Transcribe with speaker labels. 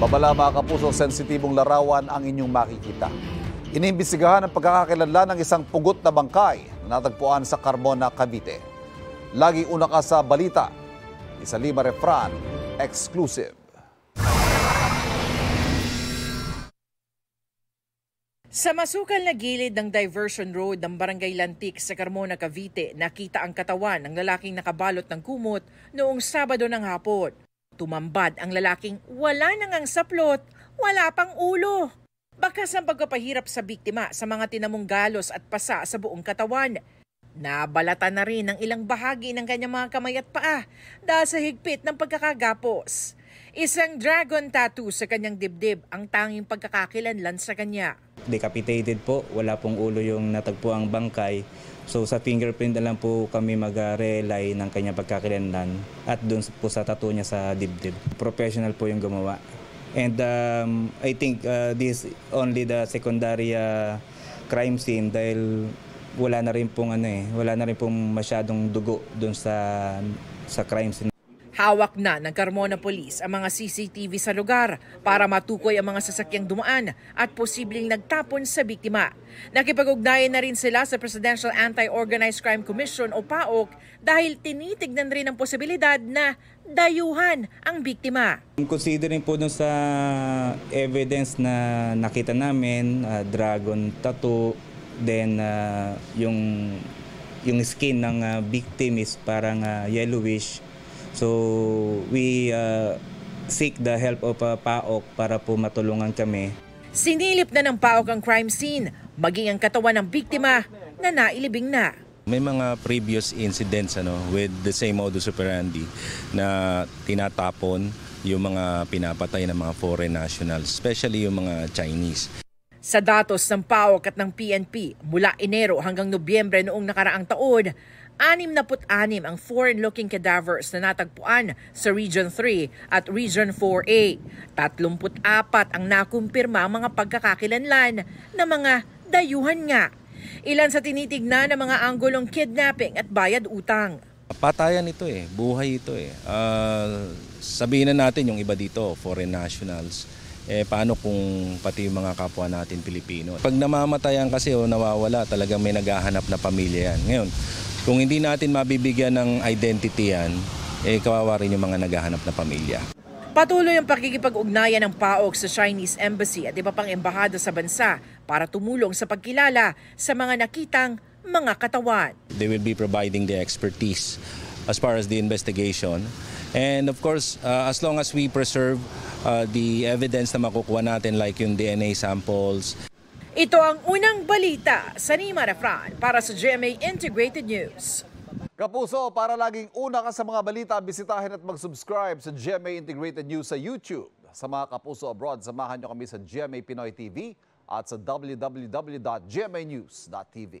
Speaker 1: Babala mga kapuso, sensitibong larawan ang inyong makikita. Iniimbestigahan ang pagkakakilanlan ng isang pugot na bangkay na natagpuan sa Carmona, Cavite. Lagi una ka sa balita. Isa Lima Refran, exclusive.
Speaker 2: Sa masukal na gilid ng diversion road ng Barangay Lantik sa Carmona, Cavite, nakita ang katawan ng lalaking nakabalot ng kumot noong Sabado ng hapon. Tumambad ang lalaking wala nang ang saplot, wala pang ulo. Bakas ang pagpapahirap sa biktima sa mga tinamong galos at pasa sa buong katawan. Nabalatan na rin ang ilang bahagi ng kanyang mga kamay at paa dahil sa higpit ng pagkakagapos. Isang dragon tattoo sa kanyang dibdib ang tanging pagkakakilanlan sa kanya.
Speaker 3: Decapitated po, wala pong ulo yung natagpuang bangkay. So sa fingerprint na lang po kami mag-relay ng kanyang pagkakakilanlan at doon po sa tattoo niya sa dibdib. Professional po yung gumawa. And I think this is only the secondary crime scene dahil wala na rin pong masyadong dugo doon sa crime scene.
Speaker 2: Hawak na ng Carmona Police ang mga CCTV sa lugar para matukoy ang mga sasakyang dumaan at posibleng nagtapon sa biktima. Nakipag-ugnayan na rin sila sa Presidential Anti-Organized Crime Commission o PAOK dahil tinitignan rin ang posibilidad na dayuhan ang biktima.
Speaker 3: Considering po dun sa evidence na nakita namin, dragon tattoo, then yung skin ng victim is parang yellowish. So we seek the help of PAOK para po matulungan kami.
Speaker 2: Sinilip na ng PAOK ang crime scene, maging ang katawan ng biktima na nailibing na.
Speaker 4: May mga previous incidents with the same modus operandi na tinatapon yung mga pinapatay ng mga foreign nationals, especially yung mga Chinese.
Speaker 2: Sa datos ng PAOK at ng PNP, mula Enero hanggang Nobyembre noong nakaraang taon, 66 ang foreign-looking cadavers na natagpuan sa Region 3 at Region 4A. 34 ang nakumpirma ang mga pagkakakilanlan na mga dayuhan nga. Ilan sa tinitignan ng mga anggulong kidnapping at bayad utang.
Speaker 4: Patayan ito buhay ito sabihin na natin yung iba dito, foreign nationals. Paano kung pati yung mga kapwa natin Pilipino? Pag namamatayan kasi nawawala, talagang may naghahanap na pamilya yan. Ngayon, kung hindi natin mabibigyan ng identity yan, kawawa rin yung mga naghahanap na pamilya.
Speaker 2: Patuloy ang pakikipag-ugnayan ng PAOK sa Chinese Embassy at iba pang embahada sa bansa para tumulong sa pagkilala sa mga nakitang mga katawan.
Speaker 4: They will be providing the expertise as far as the investigation. And of course, as long as we preserve the evidence na makukuha natin like yung DNA samples.
Speaker 2: Ito ang unang balita sa Lima Refran para sa GMA Integrated News.
Speaker 1: Kapuso, para laging una ka sa mga balita, bisitahin at mag-subscribe sa GMA Integrated News sa YouTube. Sa mga kapuso abroad, samahan nyo kami sa GMA Pinoy TV at sa www.gmanews.tv.